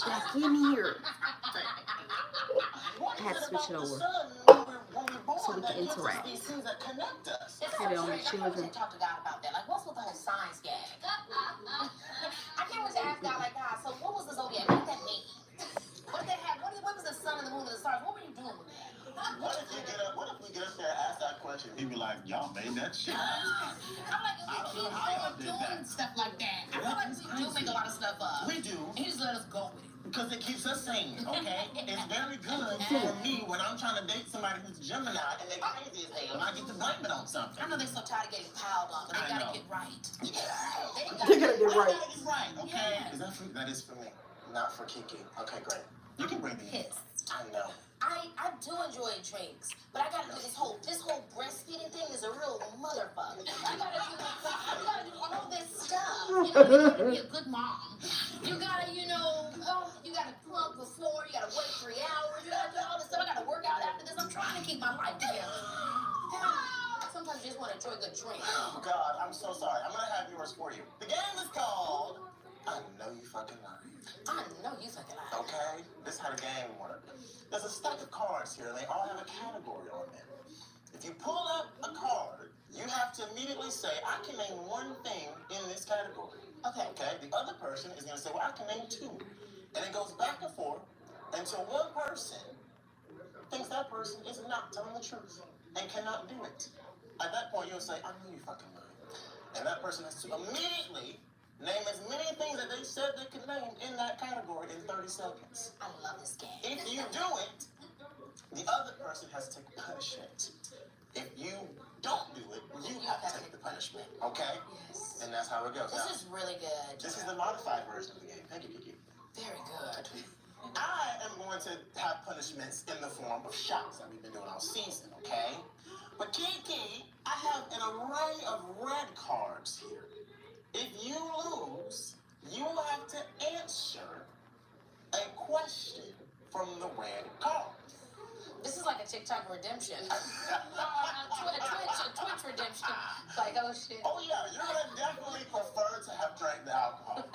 Back in here. I had to switch it over so we can interact. Had it on the children. Talk to God about that. Like, what's with the whole science gag? I can't wait to ask God, like, God, so what was the zodiac? What did that mean? What did that have? What was the sun and the moon and the stars? What were you doing with that? What if we get up there and ask that question? He'd be like, y'all made that shit. I'm like, we keep doing stuff like that. I feel like we do make a lot of stuff up. We do. And he just let us go with it. Because it keeps us sane, okay? It's very good for me when I'm trying to date somebody who's Gemini and they're crazy as hell and I get to blame it on something. I know they're so tired of getting piled on, but they gotta get right. They gotta get right. Okay? Is that for, that is for me, not for Kiki. Okay, great. You can bring me in. I know. I do enjoy drinks, but I gotta do this whole breastfeeding thing is a real motherfucker. I gotta do all this stuff. You know, you gotta be a good mom. You gotta, you gotta plug before, you gotta wait 3 hours, you gotta do all this stuff. I gotta work out after this. I'm trying to keep my life together. Sometimes you just want to enjoy a good drink. Oh, God, I'm so sorry. I'm gonna have yours for you. The game is called I Know You Fucking Lying. I know you fucking lying. Okay? This is how the game works. There's a stack of cards here, and they all have a category on them. If you pull up a card, you have to immediately say, I can name one thing in this category. Okay. The other person is going to say, well, I can name two. And it goes back and forth until one person thinks that person is not telling the truth and cannot do it. At that point, you'll say, I know you fucking lying. And that person has to immediately name as many things that they said they could name in that category in 30 seconds. I love this game. If you do it, the other person has to take punishment. If you don't do it, you have to take the punishment. Okay? Yes. And that's how it goes. This is really good. This is the modified version of the game. Thank you, Kiki. Very good. I am going to have punishments in the form of shots that we've been doing all season, okay? But Kiki, I have an array of red cards here. If you lose, you will have to answer a question from the red card. This is like a TikTok redemption. a Twitch redemption. Like, oh shit. Oh yeah, you're gonna definitely prefer to have drank the alcohol.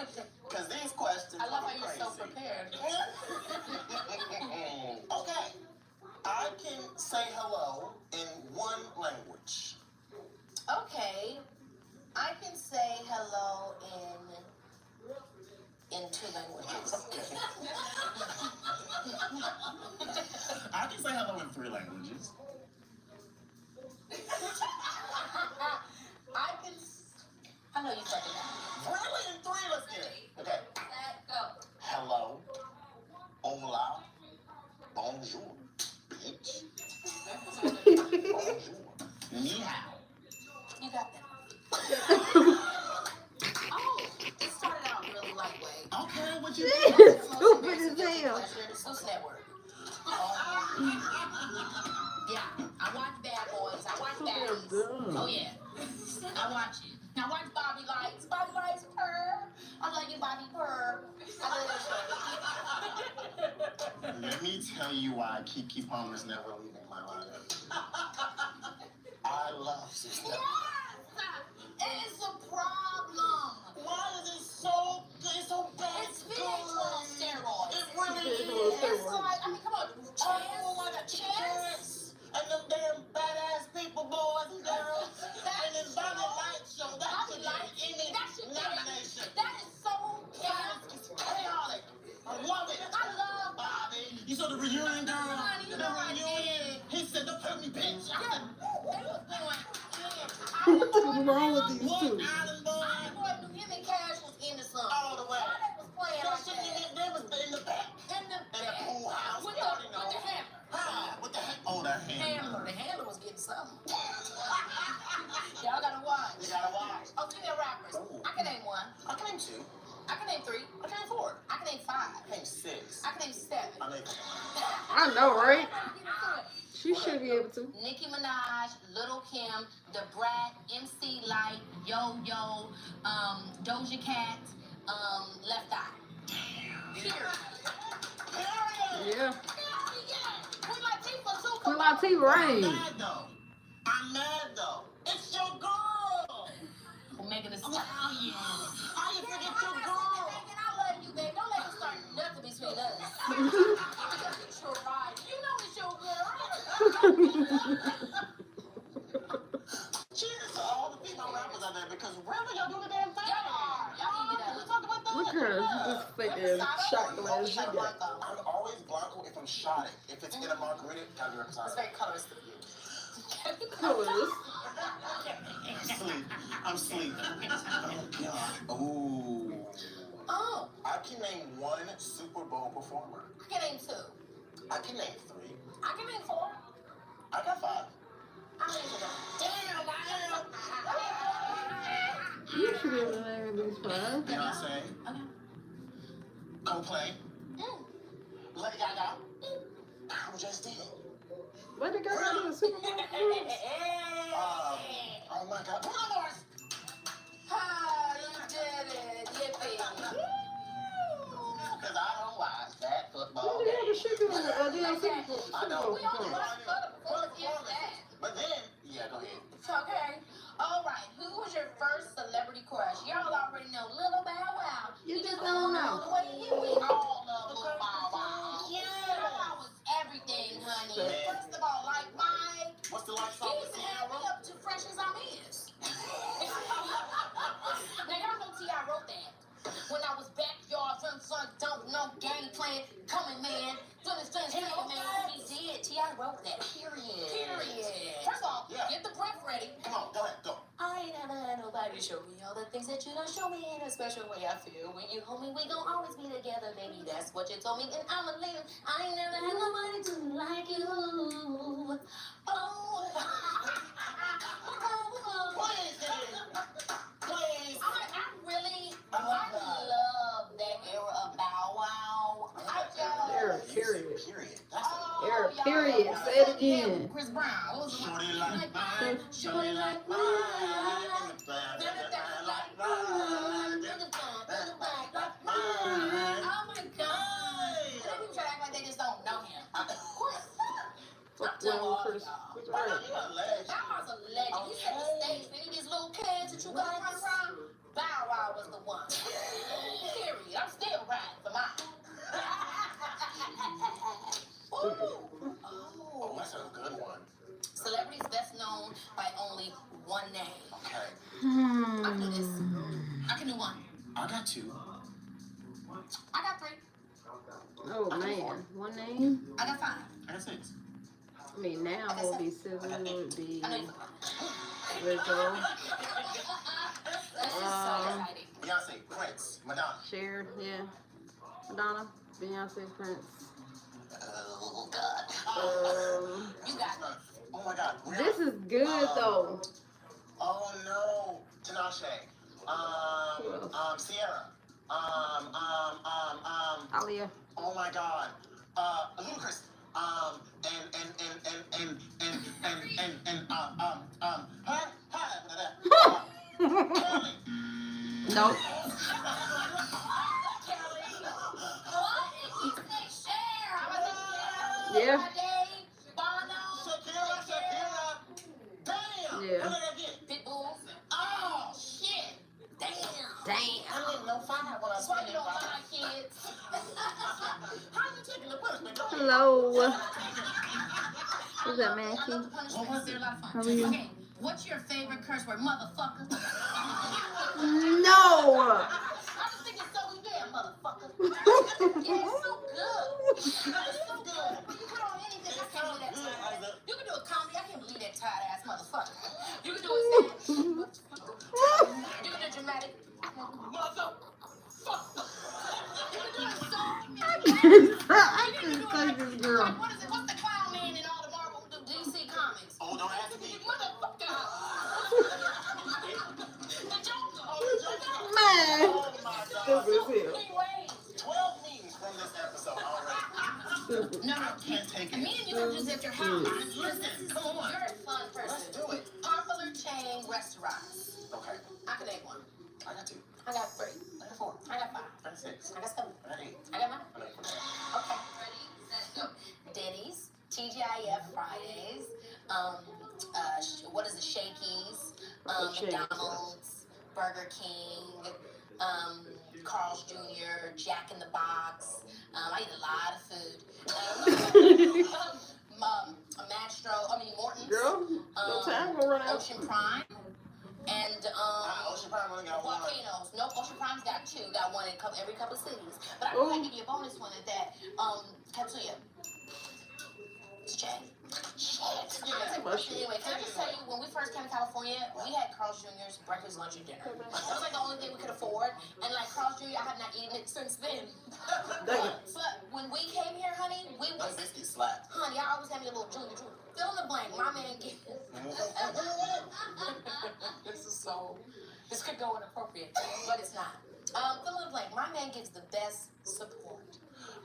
Because these questions I love how you're so prepared. Okay. I can say hello in one language. Okay. I can say hello in 2 languages. Okay. I can say hello in 3 languages. I know you fucking know. Really? In 3? Let's get it. Okay. Go. Hello. Hola. Bonjour. Bitch. Bonjour. Ni hao. You got that. It started out really lightweight. Okay, what you mean? Stupid as hell. Social Network. Yeah, I watch Bad Boys. I watch Baddies. Oh yeah, I watch it. I watch Bobby Lights. Bobby Lights, purr. I love you, Bobby, purr. I love that show. Let me tell you why Kiki Palmer's never leaving my life. I love Social Network. It's a problem. Why is it so good? It's so bad. It's VH1 on steroids. It really is. It's like, I mean, come on. Chance. And them damn badass people, boys and girls. And this Bobby Light show. That should get any nomination. That is so chaotic. It's chaotic. I love it. I love Bobby. You saw the reunion, girl? Honey, the reunion. He said, don't put me, bitch. I said, they was going. What's wrong with these two? Island boy knew him and Cash was into something. All the way. Why they was playing like that? They was in the back. In the pool house. With the hammer. With the hammer. Oh, that hammer. The hammer was getting something. Y'all gotta watch. You gotta watch. Oh, female rappers. Ooh. I can name 1. I can name 2. I can name 3. I can name 4. I can name 5. I can name 6. I can name 7. I know, right? She should be able to. Nicki Minaj, Little Kim, The Brat, MC Light, Yo Yo, Doja Cat, Left Eye. Period. Yeah. Queen Latifah reign. I'm mad though. It's your girl. Megan Thee Stallion. How you forget your girl? Megan, I love you, babe. Don't let her start nothing. You know it's your girl. Cheers to all the female rappers out there because really y'all do the damn thing. Y'all talk about that. Look at her. This fucking shot glass she got. I'm always Blanco if I'm shotting. If it's in a margarita, gotta be reposado. It's very colorist of you. Colors. I'm sleeping. Oh, God. Ooh. Oh. I can name one Super Bowl performer. I can name 2. I can name 3. I can name 4. I got 5. I don't even know. Damn, You should be able to name at least 5. Beyonce. Okay. Coldplay. Lady Gaga. Who just did it? Lady Gaga do the Super Bowl? Oh my God. Bruno Mars. Ah, you did it. Yippee. Because I don't watch that football What the hell game. does she do? Super Bowl? I know. Super Bowl. But then, yeah, go ahead. Okay. All right. Who was your first celebrity crush? Y'all already know Little Bow Wow. You just don't know. The way we all love Little Bow Wow. Yeah. Bow Wow was everything, honey. First of all, like Mike. What's the life He song used with to have me Sierra? up to fresh as I'm is. Now y'all know T.I. wrote that. When I was backyard, son, don't know, game plan, coming man, doing his thing, man. He did. T.I. wrote that. Period. First of all, get the breath ready. Come on, go ahead, go. I ain't never had nobody show me all the things that you done show me in a special way. I feel when you hold me, we gon' always be together, baby. That's what you told me, and I'm a live. I ain't never had nobody do like you. Oh. Please. I love that era of Bow Wow. Era, period. Period. Era, period. Say it again. Chris Brown. What was it? Shorty like mine. Shorty like mine. Oh my God. They people try to act like they just don't know him. Fuck wrong with Chris. What's right? That was a legend. He set the stage for any of these little kids that you got run around. Bow Wow was the one. Period. I'm still riding for mine. Oh, that's a good one. Celebrities best known by only one name. Okay. I can do this. I can do 1. I got 2. I got 3. Oh, man. One name? I got 5. I got 6. I mean, now it would be Civil, it would be I know you. Rizzo, This is so exciting. Beyonce, Prince, Madonna. Cher, yeah. Madonna, Beyonce, Prince. Oh, God. You got it. Oh, my God. This is good, though. Oh, no. Tinashe. Sierra. Alia. Oh, my God. Ludacris. Kelly. Nope. Yeah. Shakira. Damn. Yeah. How did I get? Pitbull. Oh, shit. Damn. Damn. I didn't know 5 when I was That's why you spending don't 5. mind kids. How you taking the punishment? Hello. Who's that, I Mackie? love the punishments. They're a lot of fun. How are you? Okay, what's your favorite curse word, motherfucker? No. I just think it's so yeah, motherfucker. Yeah, it's so good. It's so good. When you put on anything, I can't believe that tired. You can do a comedy. I can't believe that tired ass motherfucker. You can do a sad. You can do dramatic. Motherfucker. You can do a song. I can't say this girl. What is it? What's the clown man in all the Marvel DC comics? Oh, don't ask me. Motherfucker. Man. Oh, my God. Stupid as hell. 12 memes from this episode already. Stupid. No, I can't take me it. and you are just at your house. Listen, come on. You're a fun person. Let's do it. Popular chain restaurants. Okay. I can name 1. I got 2. I got 3. I got 4. I got 5. I got 6. I got 7. I got 8. I got 9. I got 4. Okay. Ready, set, go. Denny's, TGIF Fridays, what is it, Shakey's, McDonald's, Burger King, Carl's Jr., Jack in the Box, I eat a lot of food. Morton's. Girl, no time gonna run out. Ocean Prime. And Ocean Prime only got one. Volcanoes. Nope, Ocean Prime's got 2. Got one in every couple of cities. But I might give you a bonus one at that. Katsuya. It's Jay. Shit. Anyway, can I just tell you, when we first came to California, we had Carl's Jr.'s breakfast, lunch, and dinner. That was like the only thing we could afford. And like Carl's Jr., I have not eaten it since then. But when we came here, honey, we was... Those biscuits slap. Honey, I always have me a little junior. Fill in the blank. My man gets... This could go inappropriate, but it's not. Fill in the blank. My man gives the best support.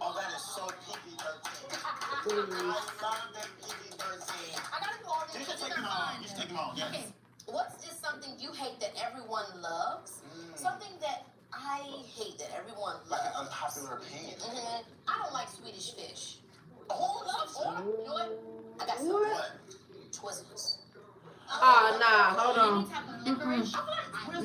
Oh, that is so PG-13. I love that PG-13. I gotta do all this. You should take them on. You should take them on, yes. Okay. What is something you hate that everyone loves? Something that I hate that everyone loves. Like an unpopular opinion. I don't like Swedish fish. Who loves it? You know what? I got something. What? Twizzlers. Nah, hold on. Any type of licorice.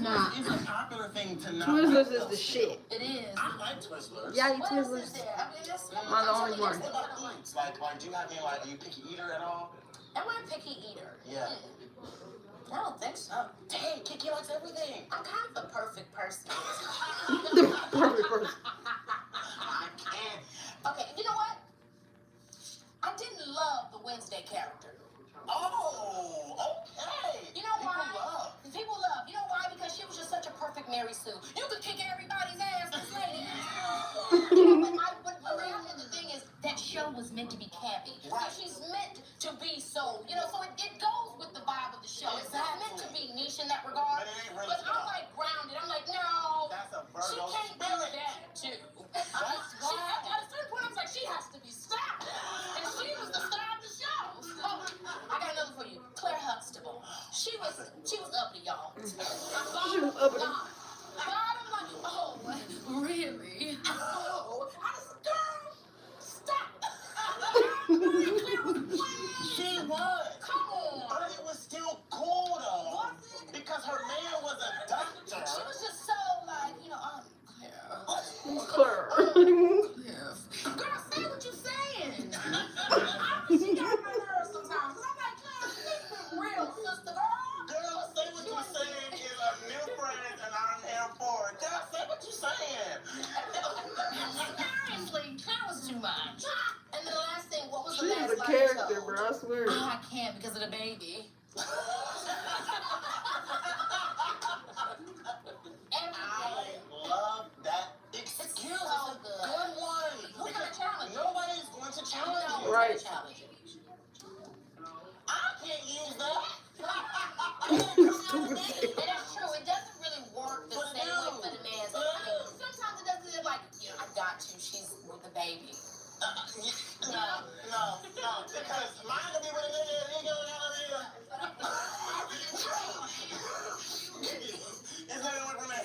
Nah. It's a popular thing to not Twizzlers like is the shit. It is. I like Twizzlers. Yeah, I eat What else is Twizzlers. there? I mean, that's I'm the only one. What about foods? Like, do you have any, like, are you a picky eater at all? Am I a picky eater? Yeah. I don't think so. Dang, Kiki likes everything. I'm kind of the perfect person. The perfect person. I can't. Okay, you know what? I didn't love the Wednesday character. Oh, okay. You know why? People love. You know why? Because she was just such a perfect Mary Sue. You could kick everybody's ass, this lady. But the thing is, that show was meant to be campy. Right. So she's meant to be so, so it goes with the vibe of the show. It's not meant to be niche in that regard. But it ain't really But I'm like grounded. I'm like, no. That's a She Virgo can't do spirit. that, too. That's At a certain point, I was like, she has to be stopped. And she was the star of the show. So, I got another for you. Claire Huxtable. She was uppity, y'all. She was uppity. I'm like, oh, really? Oh, girl, stop. She was. Come on. But it was still cool, though. Was it? Because her man was a doctor. She was just so like, Claire. Girl, say what you're saying. She got my nerves sometimes. 'Cause I'm like, Claire, keep it real, sister girl. Girl, say what you're saying is a new friend and I'm here for it. Girl, say what you're saying. Seriously, Claire was too much. And then the last thing, what was the She's last a line character, told? bro. I swear. Oh, I can't because of the baby. I love that excuse. It's so good. Good one. Who's gonna challenge you? Nobody's going to challenge No, you. Right. challenge you. I can't use that. Stupid. And that's true. It doesn't really work the same way for the man. Sometimes it doesn't. It's like, I got you. She's with the baby. No. Because mine will be with a nigga and he going out of here. It's not gonna work for me.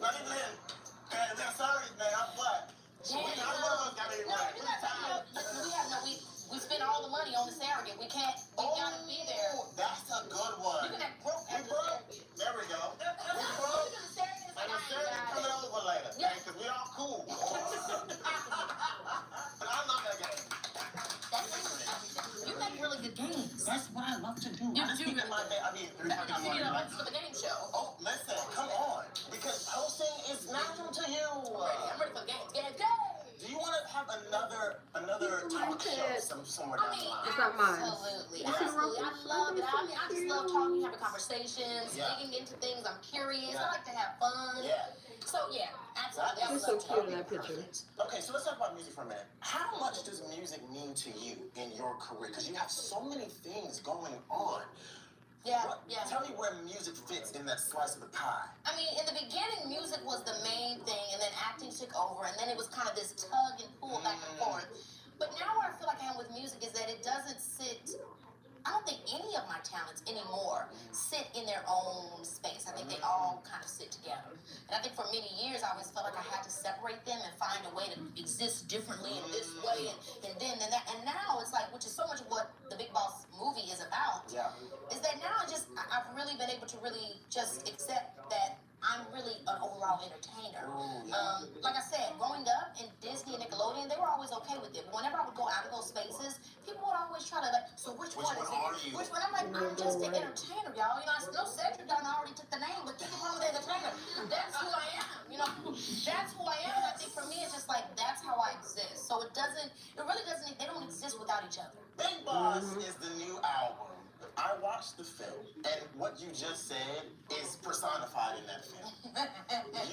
Not even him. And I'm sorry, man. I'm what? We spent all the money on the surrogate. We gotta be there. That's a good one. You can act broke We as a broke. surrogate. There we go. We broke. And the surrogate coming over later. Yeah. Because we all cool. But I love that game. You make really good games. That's what I love to do. You I just do think that really I mean, You need a host of a game show. oh, listen, come on. Because hosting is natural to you. I'm ready for the games. Games. Do you want to have another talk show somewhere down the line? It's not mine. Absolutely. I love it. I just love talking, having conversations, digging into things. I'm curious. I like to have fun. Yeah. So yeah, absolutely. I She's would so love to. cute in that picture. Okay, so let's talk about music for a minute. How much does music mean to you in your career? Because you have so many things going on. Yeah, What- yeah. Tell me where music fits in that slice of the pie. I mean, in the beginning, music was the main thing, and then acting took over, and then it was kind of this tug and pull back and forth. But now where I feel like I am with music is that it doesn't sit. I don't think any of my talents anymore sit in their own space. I think they all kind of sit together. And I think for many years, I always felt like I had to separate them and find a way to exist differently in this way and then and that. And now it's like, which is so much of what the Big Boss movie is about, Yeah. is that now I've really been able to really just accept that I'm really an overall entertainer. Like I said, growing up in Disney and Nickelodeon, they were always okay with it. But whenever I would go out of those spaces, people would always try to like, so which one is it? Which one? I'm like, I'm just an entertainer, y'all. You know, I know Cedric Dunn already took the name, but keep it on with the entertainer. That's who I am. You know, that's who I am. And I think for me, it's just like, that's how I exist. So it really doesn't, they don't exist without each other. Big Boss is the new album. I watched the film, and what you just said is personified in that film.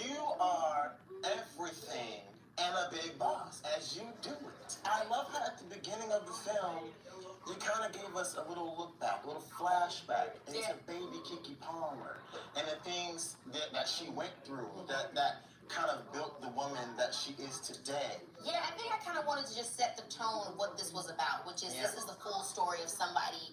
You are everything and a big boss as you do it. I love how at the beginning of the film, you kind of gave us a little look back, a little flashback into baby Kiki Palmer and the things that she went through that kind of built the woman that she is today. Yeah, I think I kind of wanted to just set the tone of what this was about, which is this is the full story of somebody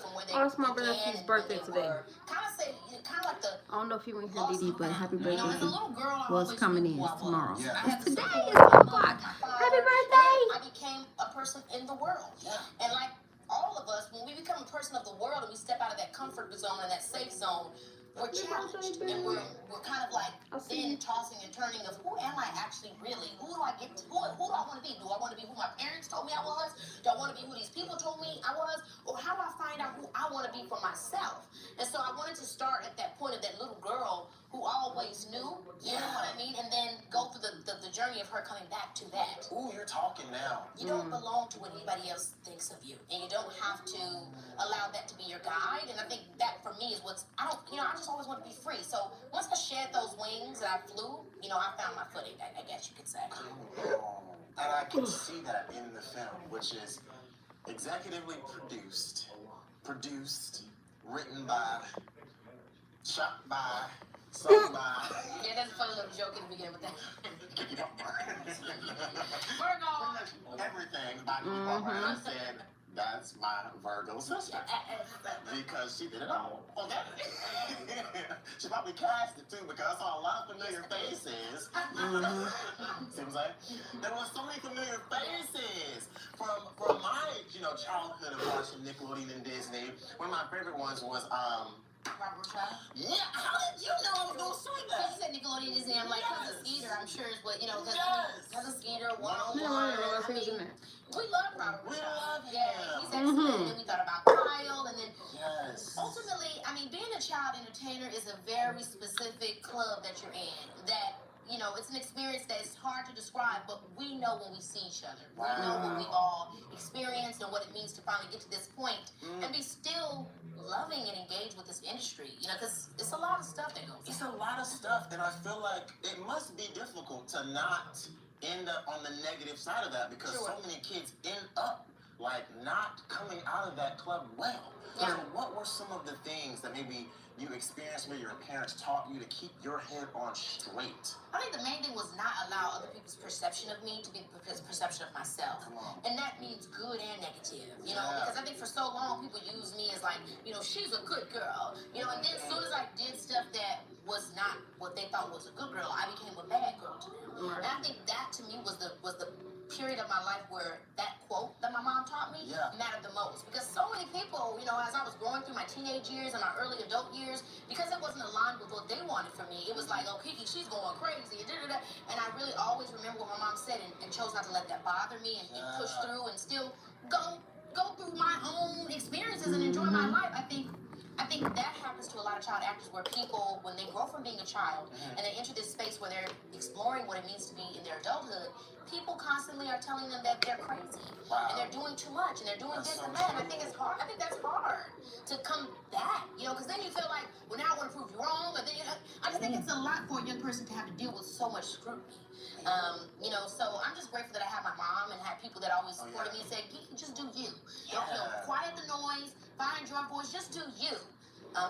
from where they it's my brother's birthday today. Kind of like the. I don't know if you went here, Didi, but happy birthday. You know, as a little girl, I What's always coming knew in who I was. tomorrow. Yeah. Today is 2 o'clock. Happy birthday! I became a person in the world. Yeah. And like all of us, when we become a person of the world and we step out of that comfort zone and that safe zone, we're challenged and we're kind of like then tossing and turning of who am I actually really? Who do I get to? Who do I want to be? Do I want to be who my parents told me I was? Do I want to be who these people told me I was? Or how do I find out who I want to be for myself? And so I wanted to start at that point of that little girl who always knew, you know what I mean? And then go through the journey of her coming back to that. Ooh, you're talking now. You don't belong to what anybody else thinks of you. And you don't have to allow that to be your guide. And I think that for me is I just always want to be free. So once I shed those wings and I flew, I found my footing, I guess you could say. And I can see that in the film, which is executively produced, written by, shot by, sung by. Yeah, that's a funny little joke in the beginning with that. Kiki Palmer. Virgo. Everything by Kiki Palmer. And I said, that's my Virgo sister. Because she did it all. Okay? She probably cast it too because I saw a lot of familiar faces. See what I'm saying? There were so many familiar faces from my childhood of watching Nickelodeon and Disney. One of my favorite ones was Robert Child? Yeah, how did you know I was gonna say Because that? you said Nickelodeon Disney, I'm like, Cousin Skeeter, I'm sure is what, because Yes. Cousin Skeeter, Yeah, I 101. was in there. We love Robert We Child. love him. Yeah, he's excellent. And then we thought about Kyle, and then Yes. ultimately, being a child entertainer is a very specific club that you're in. That, it's an experience that is hard to describe, but we know when we see each other. We know what we've all experienced and what it means to finally get to this point and be still loving and engaged with this industry. Because it's a lot of stuff that goes on. It's a lot of stuff, and I feel like it must be difficult to not end up on the negative side of that because so many kids end up like not coming out of that club well. Yeah. So what were some of the things that maybe you experienced where your parents taught you to keep your head on straight? I think the main thing was not allow other people's perception of me to be the perception of myself. Come on. And that means good and negative, because I think for so long people used me as like, she's a good girl, and then as soon as I did stuff that was not what they thought was a good girl, I became a bad girl to them. And I think that to me was the period of my life where that quote that my mom taught me mattered the most. Because so many people, as I was going through my teenage years and my early adult years, because it wasn't aligned with what they wanted from me, it was like, oh, Kiki, she's going crazy, and I really always remember what my mom said and chose not to let that bother me and push through and still go through my own experiences and enjoy my life. I think that happens to a lot of child actors where people, when they grow from being a child and they enter this space where they're exploring what it means to be in their adulthood, people constantly are telling them that they're crazy and they're doing too much and they're doing this and that. And I think it's hard. I think that's hard to come back, because then you feel like, well, now I want to prove you wrong. And then I just think it's a lot for a young person to have to deal with so much scrutiny. So I'm just grateful that I have my mom and had people that always supported me and said, just do you. Don't quiet the noise, find your voice, just do you.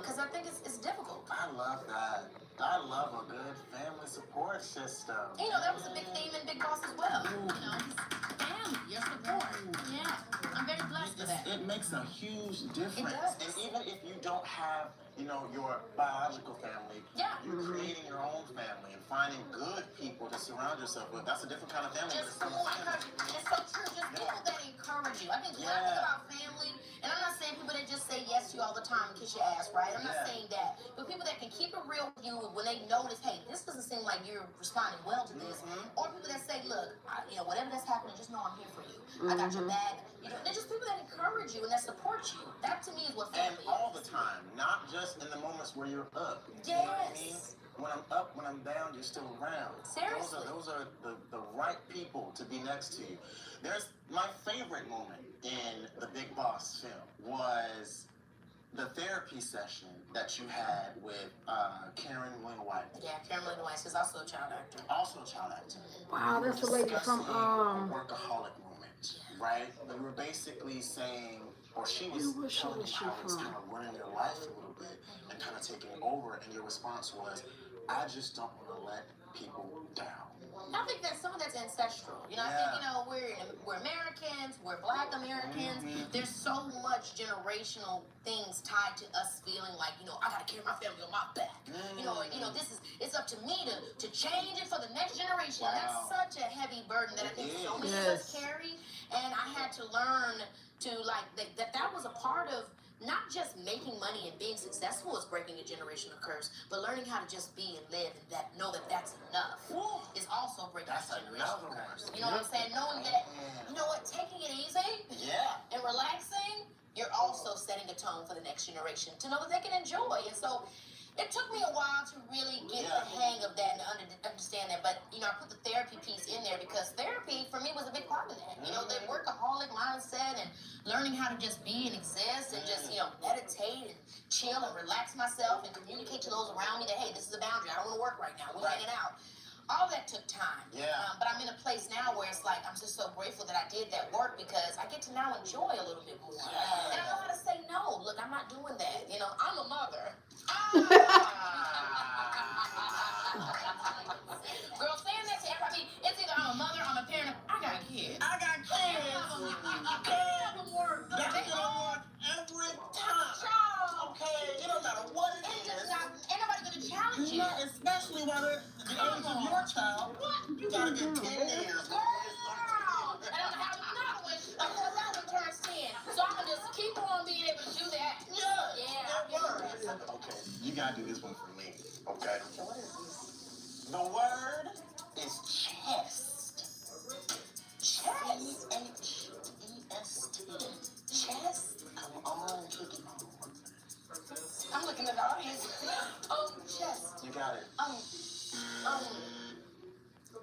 Because I think it's difficult. I love that. I love a good family support system. That was a big theme in Big Boss as well. Family, your support. Yeah, I'm very blessed with that. It makes a huge difference. It does. And even if you don't have, your biological family, you're creating your own family and finding good people to surround yourself with. That's a different kind of family. Just people it's so true. Just people that encourage you. I think when I think about family, and I'm not saying people that just say yes to you all the time and kiss your ass, right? I'm not saying that. But people that can keep it real with you when they notice like you're responding well to this, or people that say, look, whatever that's happening, just know I'm here for you. I got your back. They're just people that encourage you and that support you. That to me is what family is. And all the time, not just in the moments where you're up. Yes. You know what I mean? When I'm up, when I'm down, you're still around. Seriously. Those are the right people to be next to you. There's my favorite moment in the Big Boss film was the therapy session that you had with Karen Wing-White. Yeah, Karen Wing-White is also a child actor. Also a child actor. Wow, that's the lady from a workaholic moment, right? We were basically saying, or she was telling you how it's kind of running your life a little bit and kind of taking over, and your response was, I just don't want to let people down. I think that some of that's ancestral. I think, we're Americans, we're Black Americans. There's so much generational things tied to us feeling like, I gotta carry my family on my back. It's up to me to change it for the next generation. Wow. That's such a heavy burden that I think so many of us carry. And I had to learn to that was a part of not just making money and being successful is breaking a generational curse, but learning how to just be and live and know that that's enough is also breaking a generational curse. You know what I'm saying? Knowing that, taking it easy and relaxing, you're also setting a tone for the next generation to know that they can enjoy. And so it took me a while to really get the hang of that and understand that. But, I put the therapy piece in there because therapy, for me, was a big part of that. The workaholic mindset and learning how to just be and exist and just, meditate and chill and relax myself and communicate to those around me that, hey, this is a boundary. I don't want to work right now. We're hanging out. All that took time. But I'm in a place now where it's like I'm just so grateful that I did that work because I get to now enjoy a little bit more. And I know how to say no. Look, I'm not doing that. I'm a mother. Girl, saying that to everybody, it's either I'm a mother, I'm a parent, I got kids. I got kids. That's what I want every time. Okay, it don't matter what it is. Ain't nobody gonna challenge you. Not especially whether the age of your child. You gotta get 10 years. Girl, and I'm gonna have another one before that one turns 10. So I'm gonna just keep on being able to do that. Okay, you gotta do this one for me. Okay. So what is this? The word is chest. Chest. C-H-E-S-T. Chest. Come on, kick it on. I'm looking at the audience. Chest. You got it.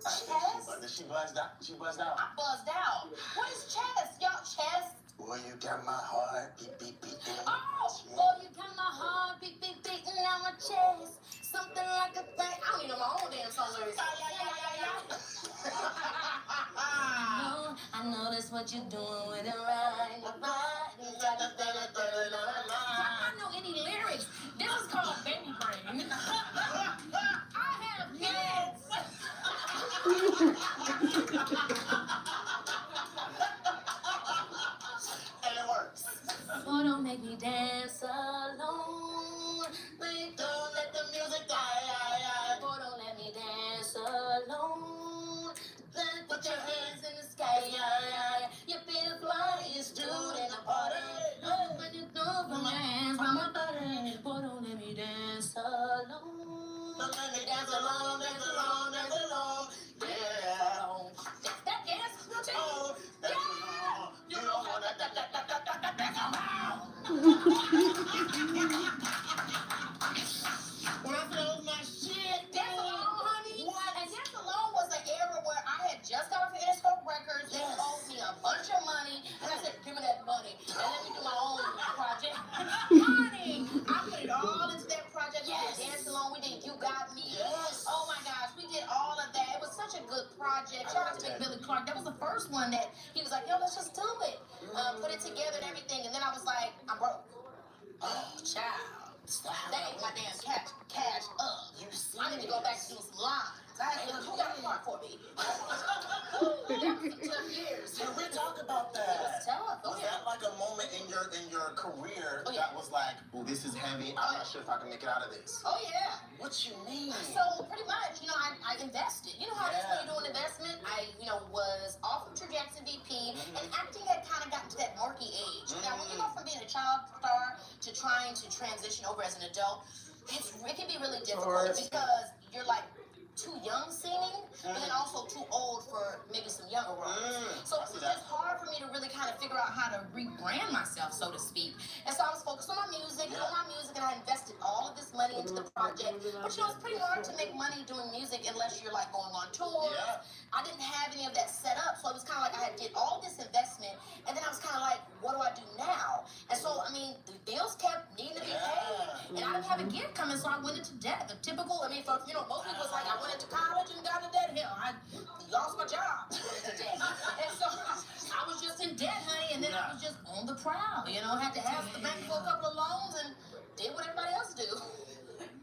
Chest? She buzzed out. She buzzed out. I buzzed out. What is chest? Y'all, chest? Boy, you got my heart beat, beat, beat. Boy, you got my heart beat, beat, beating on my chest. Something like a thing. I don't even know my own damn song lyrics. I know that's what you're doing with it right. I know any lyrics. This is called baby brain. I have kids. And it works. Boy, don't make me dance alone. Please don't let the music die. Boy, don't let me dance alone. Then put your hands in the sky. You feel the flyest dude in the party. When you throw from your hands from my body. Boy, don't let me dance alone. Don't let me dance alone, dance alone, dance alone. Yeah. That dance routine. Oh, that's wrong. You don't want that. When I feel my shit, Dance Alone, honey. What? And Dance Alone was an era where I had just got off Interscope Records. They owed me a bunch of money. And I said, give me that money. And let me do my own project. Honey, I put it all into that project. Dance Alone, we did You Got Me. Yes. Oh my gosh, we did all of that. It was such a good project. Shout out to Big Billy Clark. That was the first one that he was like, yo, let's just do it. Put it together and everything. And then I was like, I'm broke. Oh, child. That ain't my damn cash up. I need to go back to do some lines. Who got a part for me? That was some tough years. Can we talk about that? It was tough. Was that like a moment in your career that was like, oh, this is heavy. I'm not sure if I can make it out of this. Oh, yeah. What you mean? So pretty much, I invested. You know how it is when you do an investment? I, was off of True Jackson VP, and acting had kind of gotten to that murky age. Now, when you go from being a child star to trying to transition over as an adult, it can be really difficult because you're like too young singing, and then also too old for maybe some younger roles. So it was just hard for me to really kind of figure out how to rebrand myself, so to speak. And so I was focused on my music, and I invested all of this money into the project. But you know, it's pretty hard to make money doing music unless you're like going on tours. I didn't have any of that set up, so it was kind of like I did all this investment, and then I was kind of like, what do I do now? And so, I mean, the bills kept needing to be paid, and I didn't have a gig coming, so I went into debt. The typical, I mean, for, you know, most people was like, I went into college and got into debt. Hell, I lost my job. And so I was just in debt, honey, and then I was just on the prowl, you know, had to ask the bank for a couple of loans and did what everybody else do.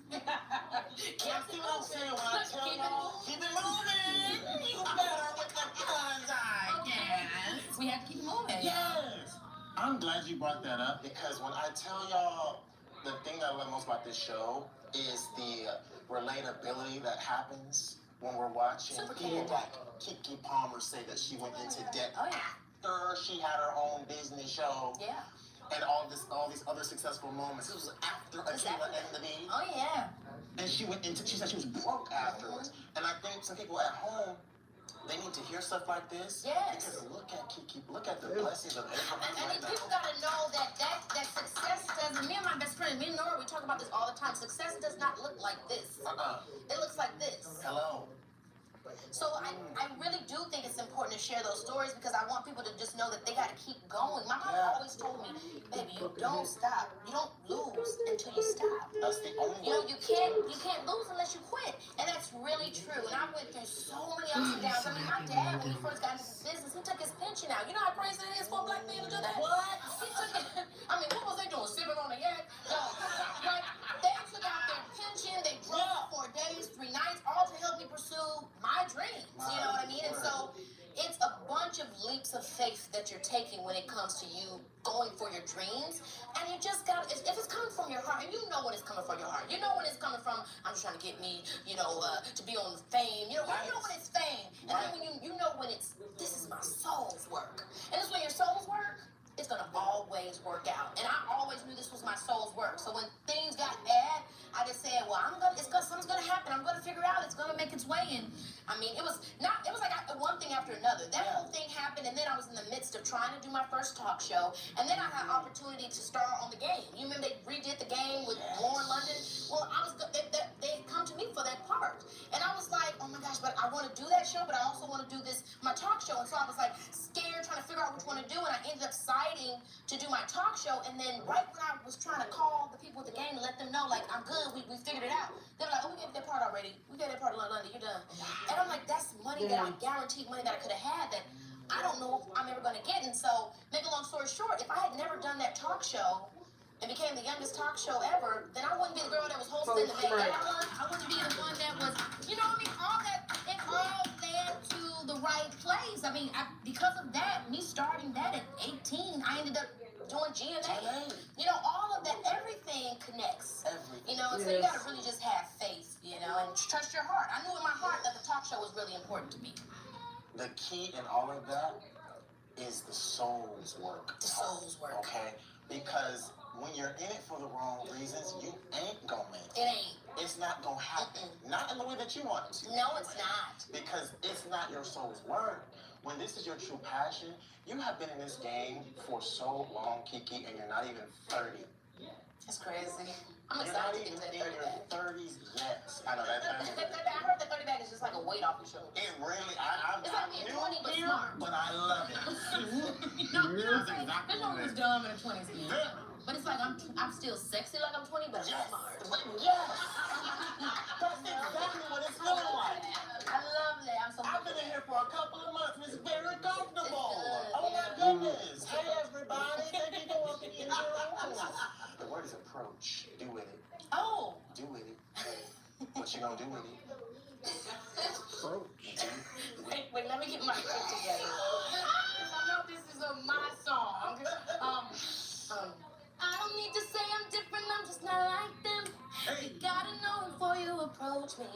See what I'm saying when I tell y'all, keep it moving. You better with the guns, I guess. We have to keep moving. Yes. I'm glad you brought that up because when I tell y'all the thing I love most about this show is the relatability that happens when we're watching people like Kiki Palmer say that she went into debt after she had her own Disney show. Yeah. And all these other successful moments. It was after Akilah and the Bee. Oh yeah. And she said she was broke afterwards. And I think some people at home, they need to hear stuff like this. Yes. Because look at Kiki, look at the blessings of Abraham. And people gotta know that success doesn't. Me and my best friend, me and Nora, we talk about this all the time. Success does not look like this. It looks like this. Hello. So I really do think it's important to share those stories because I want people to just know that they got to keep going. My mom always told me, baby, you don't stop. You don't lose until you stop. That's the only You know, you can't lose unless you quit. And that's really true. And I went through so many ups and downs. I mean, my dad, when he first got into this business, he took his pension out. You know how crazy it is for a black man to do that? What? He took it. I mean, what was they doing? Sipping on a yak? No. Like, they took out their pension. They drove 4 days, 3 nights, all to help me pursue my dreams. You know what I mean? And so it's a bunch of leaps of faith that you're taking when it comes to you going for your dreams. And you just got, if it's coming from your heart, and you know when it's coming from your heart. You know when it's coming from, I'm just trying to get me, you know, to be on fame. You know when it's fame. And then when you know when it's, this is my soul's work. And it's when your soul's work, it's going to always work out. And I always knew this was my soul's work. So when things got bad, I just said, well, something's going to happen. I'm going to figure it out. It's going to make its way. And I mean, it was like one thing after another. That whole thing happened. And then I was in the midst of trying to do my first talk show. And then I had an opportunity to star on The Game. You remember they redid The Game with Lauren London? Well, they come to me for that part. And I was like, oh my gosh, but I want to do that show, but I also want to do my talk show. And so I was like scared, trying to figure out which one to do. And I ended up to do my talk show, and then right when I was trying to call the people at The Game to let them know, like, I'm good, we figured it out, they're like, oh, we gave that part already, we gave that part of London, you're done. And I'm like, that's money that I guaranteed, money that I could have had that I don't know if I'm ever going to get. And so, make a long story short, if I had never done that talk show and became the youngest talk show ever, then I wouldn't be the girl that was hosting the Met Gala. I wouldn't be the one that was, you know what I mean, it all led to the right place. I mean, because of that, me starting that at 18, I ended up doing GMA. You know, all of that, everything connects. You know, and so you gotta really just have faith, you know, and trust your heart. I knew in my heart that the talk show was really important to me. The key in all of that is the soul's work. The soul's work. Okay? Because when you're in it for the wrong reasons, you ain't gonna make it. It ain't. It's not gonna happen. Not in the way that you want it to. No, it's not. Because it's not your soul's work. When this is your true passion, you have been in this game for so long, Kiki, and you're not even 30. It's crazy. I'm You're not excited to even get to in that 30 your back. 30s yet. I know that time. I heard the 30 bag is just like a weight off your shoulder. It really, I'm It's like being 20 but here, smart. but I love it. No, you know what I'm saying? There's no one who's dumb in the 20s. But it's like I'm still sexy like I'm 20, but I'm smart. Yes. That's exactly what it's feeling like. I love that. I'm so I've been in here for a couple of months. It's very comfortable. Oh my goodness. Hey everybody. Thank you for walking in your room. The word is approach. Do with it. Oh. Do with it. What you gonna do with it? Wait, let me get my shit together. I know this is my song. I don't need to say I'm different, I'm just not like them. You gotta know before you approach me.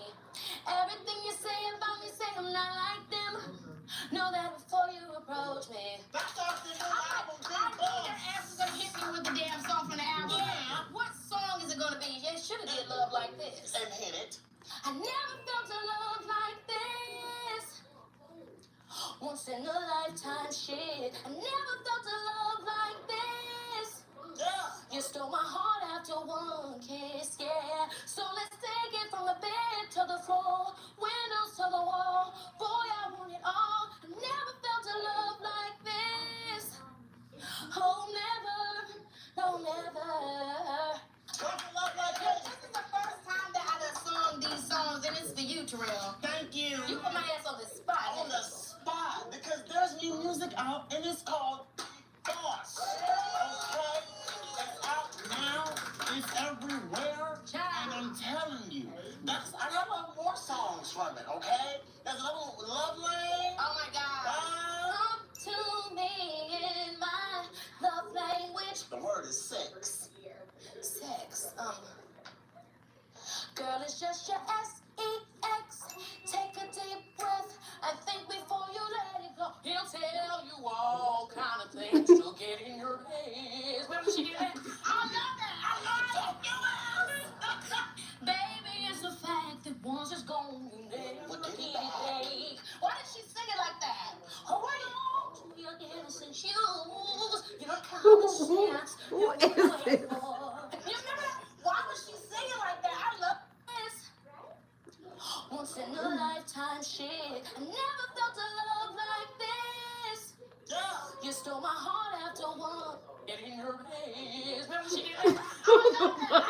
Everything you say about me, say I'm not like them. Know that before you approach me. That's our new album. I know your ass is gonna hit me with the damn song from the album. Yeah. What song is it gonna be? Yeah, it should have did Love Like This. And hit it. I never felt a love Once in a lifetime shit. I never felt a love like this. You stole my heart after one kiss, yeah. So let's take it from the bed to the floor, windows to the wall. Boy, I want it all. I never felt a love like this. Oh, never, no, never. This is the first time that I done sung these songs, and it's for you, Terrell. Thank you. You put my ass on the spot. On the spot, because there's new music out, and it's called Boss. Okay? It's out now. It's everywhere. And I'm telling you, I got more songs from it, okay? There's another one, Love Lane. Oh my God. Come to me in my love language. The word is sex. Sex. Girl, it's just your sex. Take a deep breath and think before you let it go. He'll tell you all kind of things to get in your head. Remember she did that? I love that. I love it. Baby, it's a fact that once it's gone, you never get it back. Why did she sing it like that? Hold on to your innocent shoes. You don't common sense. You wait for. You remember that? Why was she singing like that? I love this. Once in a lifetime shit. I never felt a love like this. You stole my heart after one. Get in your face. Remember she did that? I love that.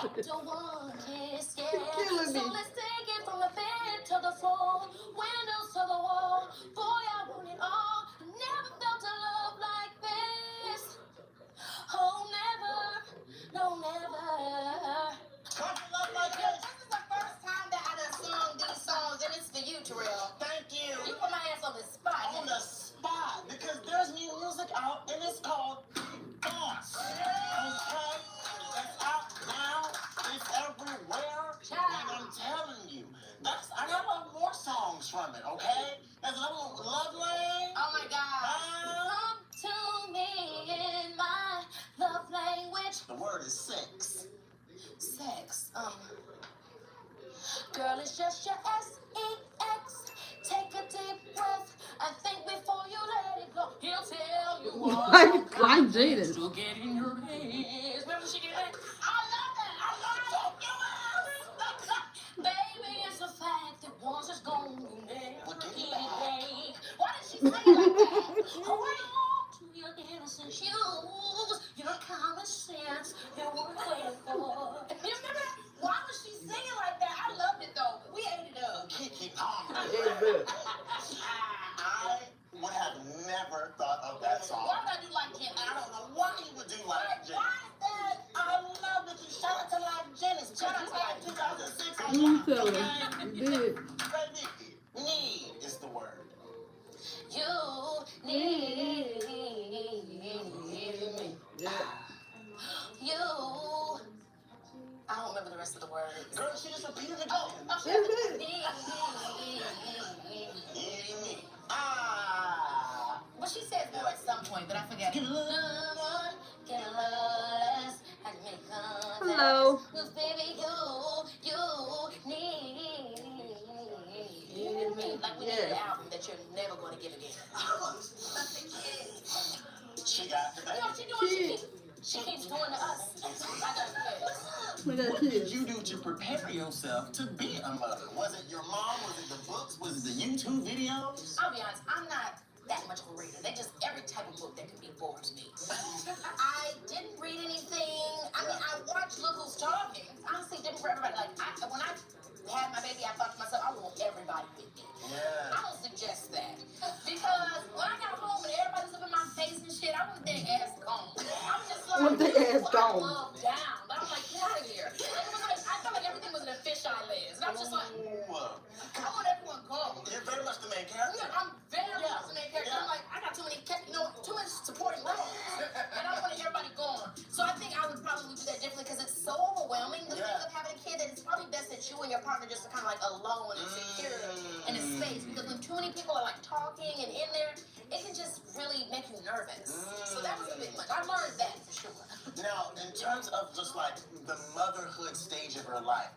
After one kiss, yeah. So let's take it from the bed to the floor, windows to the wall. Boy, I want it all. I never felt a love like this. Oh, never, no, never. This is the first time that I done sung these songs, and it's for you, Terrell. Thank you. You put my ass on the spot. On the spot, because there's new music out, and it's called Boss. Okay? It's out now. It's everywhere. And I'm telling you, I got more songs from it, okay? There's another one, Love Lane. Oh my God. Come to me in my love language. The word is sex. Sex. Girl, it's just your sex. Take a deep breath and think before you let it go. He'll tell you all. Like Jada. To get in your head. Remember she did that? I love that. I love it. Baby, it's a fact that once it's gone, you never get it back. Why did she say it like that? Hold on to your innocent shoes. You know common sense. You were waiting for. You remember that? Why was she singing like that? I loved it though. We ate it up. Kiki Palmer. I would have never thought of that song. Why would I do like Kim? I don't know why you would do like Jenny. Why is that? I love that you shout out to like Jenny. Shout out to like 2006. You tell her. You did. Baby, need is the word. You need me. Yeah. You. I don't remember the rest of the words. Girl, she just repeated it. Oh, That's it. Me. Ah. But she says more at some point, but I forget. Give it a look. Get a less, and make contact. Hello. 'Cause baby, you need me. Like we need an album that you're never going to get again. She got the You know what she doing? She keeps doing to us. I got kids. We got What did kids. you do to prepare yourself to be a mother? Was it your mom? Was it the books? Was it the YouTube videos? I'll be honest, I'm not that much of a reader. They just, every type of book that can be bores me. I didn't read anything. I mean, I watched Look Who's Talking. Honestly, different for everybody. Like, when I had my baby, I thought to myself, I want everybody with me. Yeah. I don't suggest that. Because when I got home and everybody was up in my face and shit, I want their ass gone. I'm just like, Want their ass gone. I love down. But I'm like, get out of here. Like, it was like, I felt like everything was in a fisheye lens. And I'm just like, Ooh. I want everyone gone. You're very much the main character. Yeah, I'm very much the main character. I'm like, I got too many, too much supporting roles. And I wanted everybody gone. So I think I would probably do that differently because it's so overwhelming, the feeling of having a kid, that it's probably best that you and your partner just are kind of like alone and secure in a space. Because when too many people are like talking and in there, it can just really make you nervous. So that was a bit much. I learned that for sure. Now, in terms of just like the motherhood stage of her life,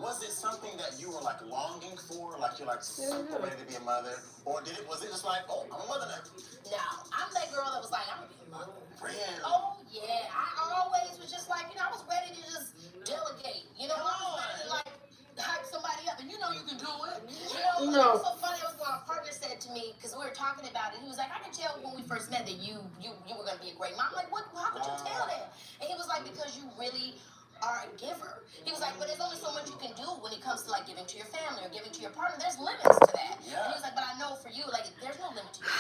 Was it something that you were like longing for? Like you're like super ready to be a mother? Or was it just like, oh, I'm a mother now? No, I'm that girl that was like, I'm gonna be a mother. Really? Oh yeah, I always was just like, I was ready to just delegate. I was ready to like hype somebody up, and you can do it. It was so funny. It was what my partner said to me because we were talking about it. He was like, I could tell when we first met that you were gonna be a great mom. I'm like, what? How could you tell that? And he was like, because you really are a giver. He was like, but there's only so much you can do when it comes to like giving to your family or giving to your partner. There's limits to that. Yeah. And he was like, but I know for you, like, there's no limit to you.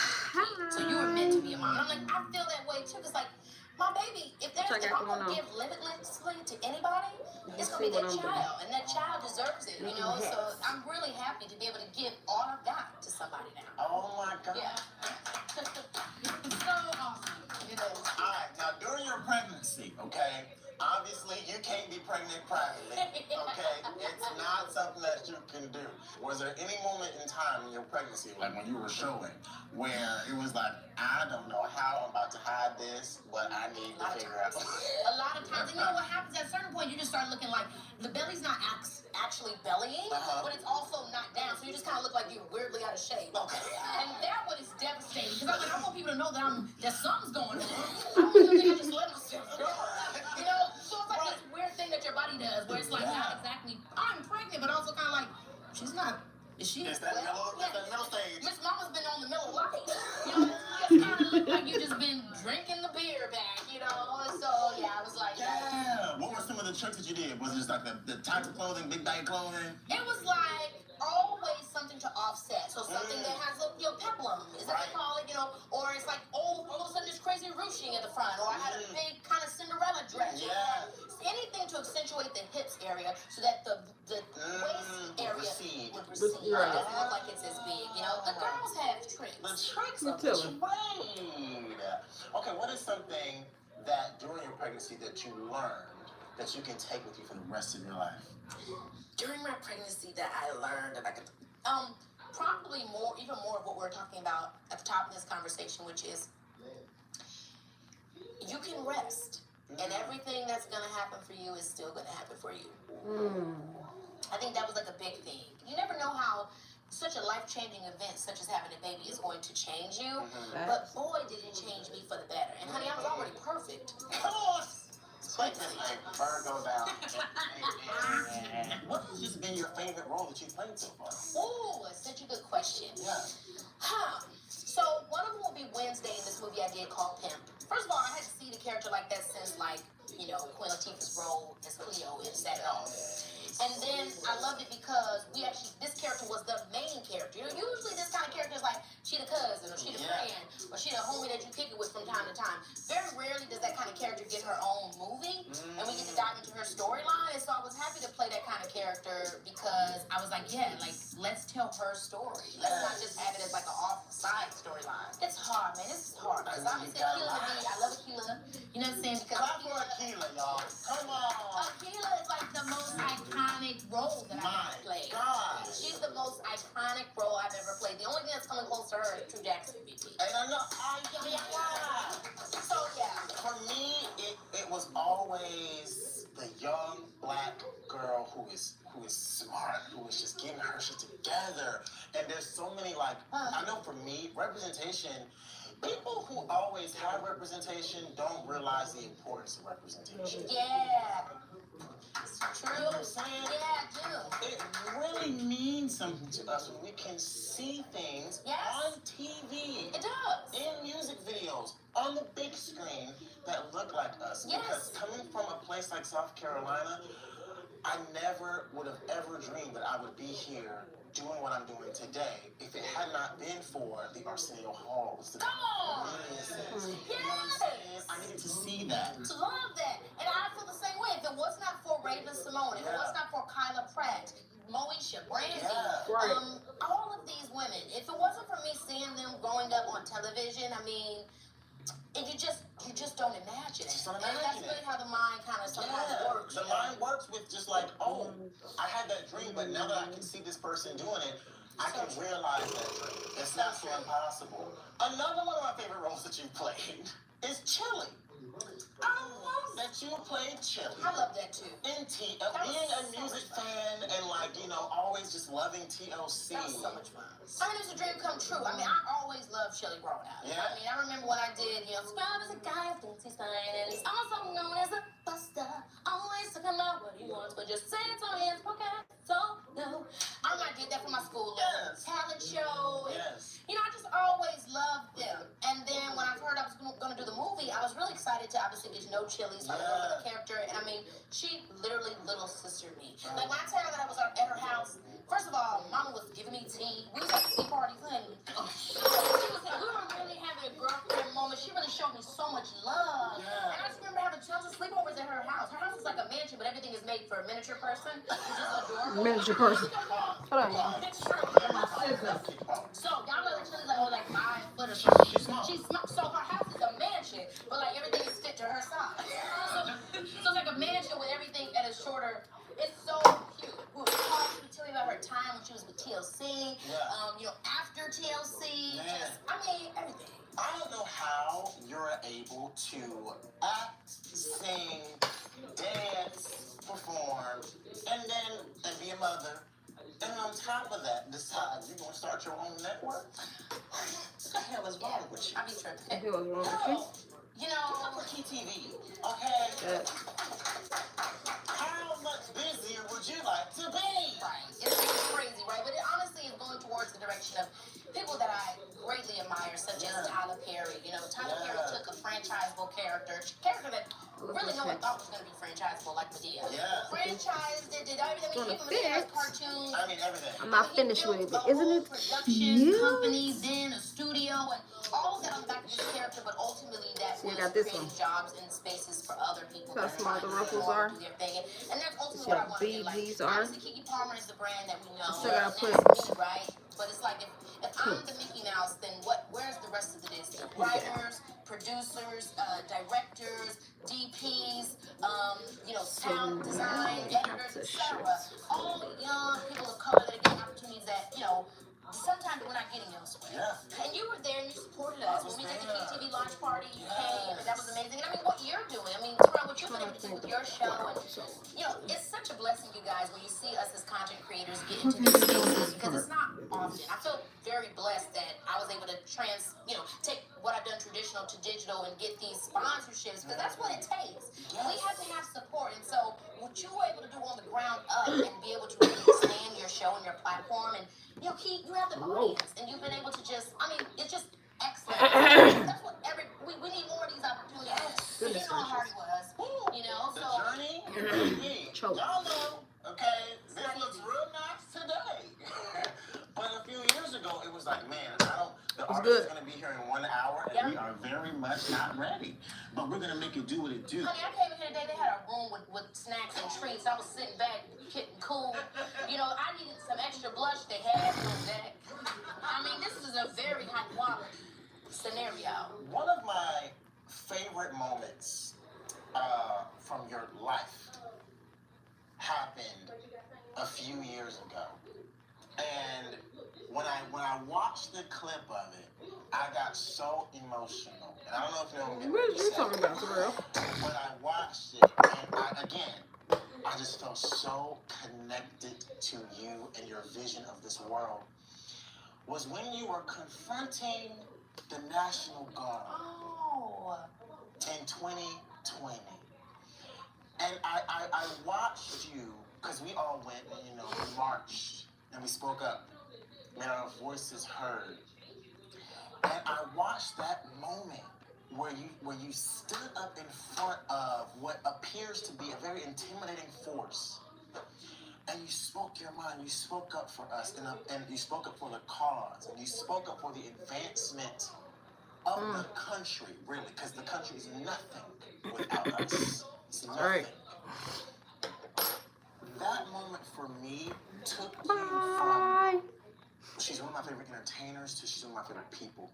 So you were meant to be a mom. And I'm like, I feel that way too. Because like, my baby, if I'm gonna give limitlessly to anybody, it's gonna be that child, and that child deserves it. Yes. So I'm really happy to be able to give all I've got to somebody now. Oh my God. Yeah. It's so awesome. It is. All right, now during your pregnancy, okay, obviously you can't be pregnant privately, okay? It's not something that you can do. Was there any moment in time in your pregnancy, like when you were showing, where it was like, I don't know how I'm about to hide this, but I need to figure out. A lot of times, what happens at a certain point, you just start looking like the belly's not actually bellying, but it's also not down, so you just kind of look like you're weirdly out of shape. Okay. And that one is devastating because I'm like, I want people to know that something's going on. I don't think I just let myself go. So it's like this weird thing that your body does, where it's like not exactly I'm pregnant, but also kind of like she's not. Is she? It's that middle stage. Miss Mama's been on the Miller Lite. It's kind of look like you just been drinking the beer back, So yeah, I was like, yeah. What were some of the tricks that you did? Was it just like the type of clothing, big bag clothing? It was like always something to offset. So something that has peplum, is that what they call it? Or it's like all of a sudden there's crazy ruching in the front, or I had a big kind of Cinderella dress. Yeah. Anything to accentuate the hips area so that the waist area would recede. Right. It doesn't look like it's as big. The girls have tricks. The tricks of the trade. Okay, what is something that during your pregnancy that you learned that you can take with you for the rest of your life? During my pregnancy that I learned that I could, probably even more of what we're talking about at the top of this conversation, which is you can rest. And everything that's going to happen for you is still going to happen for you. I think that was like a big thing. You never know how such a life-changing event such as having a baby is going to change you. But boy, did it change me for the better. And honey, I was already perfect. Like Virgo down. What has just been your favorite role that you've played so far? Ooh, that's such a good question. Yeah. So one of them will be Wednesday in this movie I did called Pimp. First of all, I had to see the character like that since Queen Latifah's role as Cleo in Set It Off. And then I loved it because this character was the main character. Usually this kind of character is like, she the cousin, or she the friend, or she the homie that you kick it with from time to time. Very rarely does that kind of character get her own movie, and we get to dive into her storyline. And so I was happy to play that kind of character because I was like, let's tell her story. Let's not just have it as like an off-side storyline. It's hard, man. This is hard. Because obviously Akilah to me, I love Akilah. You know what I'm saying? Because Akilah, y'all. Come on. Akilah is like the most iconic role that I've ever played. God. She's the most iconic role I've ever played. The only thing that's coming close to her is True Jackson VP. And I know. So yeah. For me, it was always the young black girl who is smart, who is just getting her shit together. And there's so many I know for me, representation. People who always have representation don't realize the importance of representation. Yeah. It's true. You know what I'm saying? Yeah, I do. It really means something to us when we can see things on TV. It does. In music videos, on the big screen that look like us. Yes. Because coming from a place like South Carolina, I never would have ever dreamed that I would be here doing what I'm doing today if it had not been for the Arsenio Halls. Come on! Yes! I needed to see that. To love that. And I feel the same way. If it was not for Raven Simone, if it was not for Kyla Pratt, Moesha, Brandy, all of these women, if it wasn't for me seeing them growing up on television, I mean, and you just don't imagine it. And that's really how the mind kind of sometimes works. The mind works with just like, oh, I had that dream, but now that I can see this person doing it, I can realize that dream. It's not so impossible. Another one of my favorite roles that you've played is Chili. love that you played Chili. I love that too. And being a music fan and like, you know, always just loving TLC. That was so much fun. I mean, it was a dream come true. I mean, I always loved Shelly growing up. Yeah. I mean, I remember when I did, you know, Scrub is a guy who thinks he's fine and he's also known as a buster. Always talking about what he wants, but just say it on his pocket. So, no. I did that for my school. Talent show. Yes. You know, I just always loved them. And then when I heard I was going to do the movie, I was really excited to obviously get to know Chili, so I remember the character. And I mean, she literally little sister me. Like when I tell her that I was at her house, first of all, Mama was giving me tea. We was at the tea party, honey. We were really having a girlfriend moment. She really showed me so much love. Yeah. And I just remember having tons of sleepovers at her house. Her house is like a mansion, but everything is made for a miniature person, which is adorable. Miniature person. Hold on, y'all. It's true. So y'all know that Chili's like, oh, like 5 foot or something. She's small. So her house is a mansion, but like everything is fit to her size. So it's like a mansion with everything that is shorter. It's so cute. We were talking to Tilly about her time when she was with TLC. You know, after TLC. Just, I mean, everything. I don't know how you're able to act, sing, dance, perform, and be a mother. And on top of that, decide you're going to start your own network? What the hell is wrong with you? I be tripping. Who was wrong with you? You know, For KTV, okay? Good. How much busier would you like to be? right. It's crazy, right? But it honestly is going towards the direction of people that I greatly admire, such as Tyler Perry. You know, Tyler Perry took a franchisable character that really no one thought was going to be franchisable, like Medea. Yeah. Franchised it, did everything. I mean, even Medea's cartoons. I mean, everything. I'm not finished with it, but isn't it production cute? company, then a studio, and all of that on the back of this character, but ultimately that So you was got this creating one. jobs and spaces for other people. See how that small are the trying to ruffles are? do their thing. And that's ultimately See what I how want to big do. Like, these are? obviously, Keke Palmer is the brand that we know. Still gotta and put- that's me, right? But it's like if I'm the Mickey Mouse, then where's the rest of the Disney? Writers, producers, directors, DPs, you know, sound design, editors, etc. All young people of color that are getting opportunities that, you know, sometimes we're not getting elsewhere. Yeah. And you were there and you supported us. When we did the KTV launch party, you came, and that was amazing. And I mean, what you're doing, I mean, Terrell, what you've been able to do with your show, and, you know, it's such a blessing, you guys, when you see us as content creators get into these spaces, because it's not often. I feel very blessed that I was able to take what I've done traditional to digital and get these sponsorships, because that's what it takes. We have to have support. And so what you were able to do on the ground up and be able to really expand your show and your platform, and you know, you have the audience, and you've been able to just, I mean, it's just excellent. That's what we need more of these opportunities. You know how hard it was, you know, The so. journey, Choke. y'all know, okay, this looks real nice today. But a few years ago, it was like, man, the artist is going to be here in 1 hour, and we are very much not ready. But we're going to make it do what it do. Honey, I came in here today, they had a room with snacks and treats. I was sitting back, getting cool. You know, I needed some extra blush, they had that. I mean, this is a very high quality scenario. One of my favorite moments from your life happened a few years ago. And when I watched the clip of it, I got so emotional. And I don't know if you'll What are you talking about, Terrell? When I watched it, and I just felt so connected to you and your vision of this world, was when you were confronting the National Guard in 2020. And I watched you, because we all went and, you know, we marched and we spoke up, made our voices heard. And I watched that moment where you stood up in front of what appears to be a very intimidating force. And you spoke your mind, you spoke up for us, and you spoke up for the cause, and you spoke up for the advancement of the country, really, because the country is nothing without us. It's nothing. Right. That moment for me took you from, she's one of my favorite entertainers to she's one of my favorite people.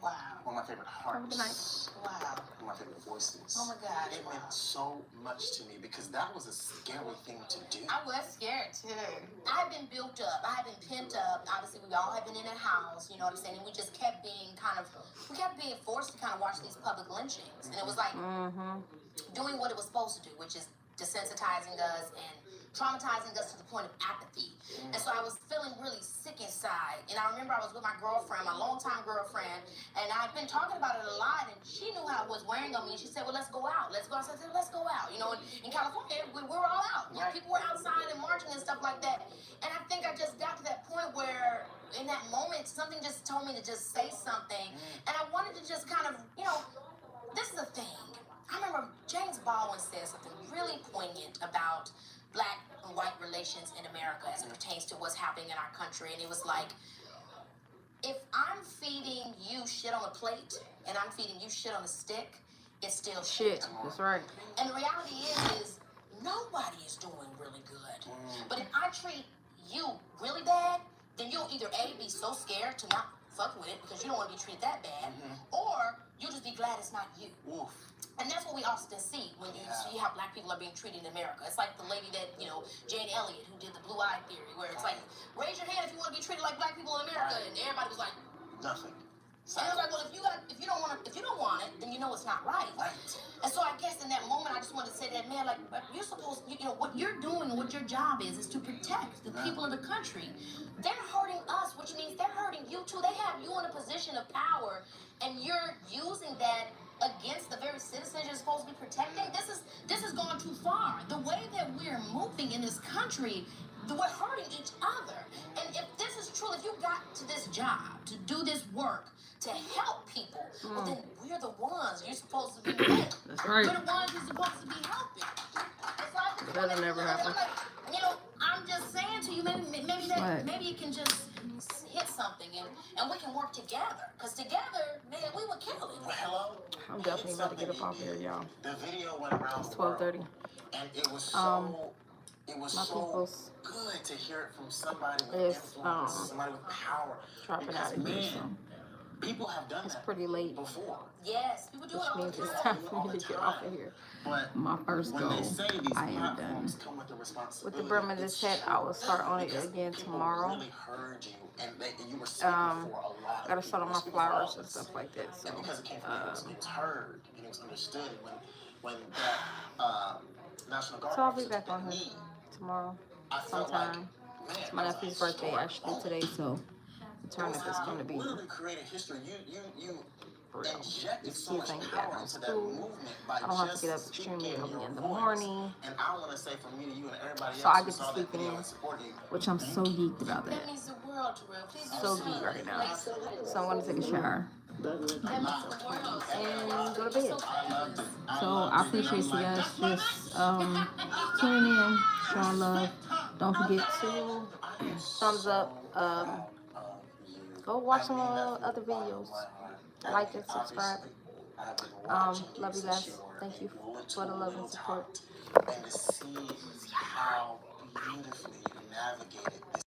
Wow. One of my favorite hearts. Wow. One of my favorite voices. Oh my God. It meant so much to me because that was a scary thing to do. I was scared too. I had been built up. I had been pent up. Obviously, we all had been in a house, you know what I'm saying? And we just kept being forced to kind of watch these public lynchings. And it was like doing what it was supposed to do, which is desensitizing us and traumatizing us to the point of apathy. And so I was feeling really sick inside. And I remember I was with my girlfriend, my longtime girlfriend, and I'd been talking about it a lot, and she knew how it was wearing on me. And she said, well, let's go out. Let's go outside. I said, let's go out. You know, in California, we were all out. You know, people were outside and marching and stuff like that. And I think I just got to that point where in that moment, something just told me to just say something. And I wanted to just kind of, you know, this is a thing. I remember James Baldwin said something really poignant about Black and white relations in America as it pertains to what's happening in our country. And it was like, if I'm feeding you shit on a plate and I'm feeding you shit on a stick, it's still shit. That's right. And the reality is nobody is doing really good. But if I treat you really bad, then you'll either A, be so scared to not fuck with it because you don't want to be treated that bad, or you'll just be glad it's not you. And that's what we often see when you see how Black people are being treated in America. It's like the lady that, you know, Jane Elliott, who did the Blue Eye Theory, where it's like, raise your hand if you want to be treated like Black people in America, and everybody was like, nothing. And it was like, well, if you don't want it, then you know it's not right. And so I guess in that moment, I just wanted to say that, man, like, you're supposed, you know, what you're doing and what your job is to protect the people of the country. They're hurting us, which means they're hurting you too. They have you in a position of power, and you're using that against the very citizens you're supposed to be protecting. This has gone too far. The way that we're moving in this country, we're hurting each other. And if this is true, if you got to this job to do this work to help people, well, then we're the ones you're supposed to be with. That's right. We're the ones you're supposed to be helping. But that'll never happen. You know, I'm just saying to you, maybe it can just hit something and we can work together. Because together, man, we would kill it. Hello? I'm definitely about to get up off here, y'all. The video went around. It's 12:30. And it was so good to hear it from somebody with influence, somebody with power. Dropping out of here, so people have done it's that pretty late. Before. Yes, people do Which it all means the it's time. time for me to get off of here. But My first when goal, they say these I am done. come with the responsibility. With the brim of this hat, I will start on it again tomorrow. Really heard you, and you were speaking for a lot. I gotta start on my flowers and stuff like that. So, because it came from it was heard and it was understood when that National Guard. so I'll be back on here tomorrow sometime. It's my nephew's birthday actually today, so the tournament is going to be literally created history. You real. injected These so kids much ain't power got no into that school. movement by I don't have to just get up extremely speaking early your in the voice. morning. And I want to say from me to you and everybody So else I who get to saw sleep that video in, and supported you. which I'm so geeked about that. That means the world to real. Please So geeked right now. So I'm going to take a shower and go to bed. So I appreciate you guys just tuning in, showing love. Don't forget to thumbs up. Go watch some other videos. Like and subscribe. Love you guys. Thank you for the love and support. And to see how beautifully you navigated this.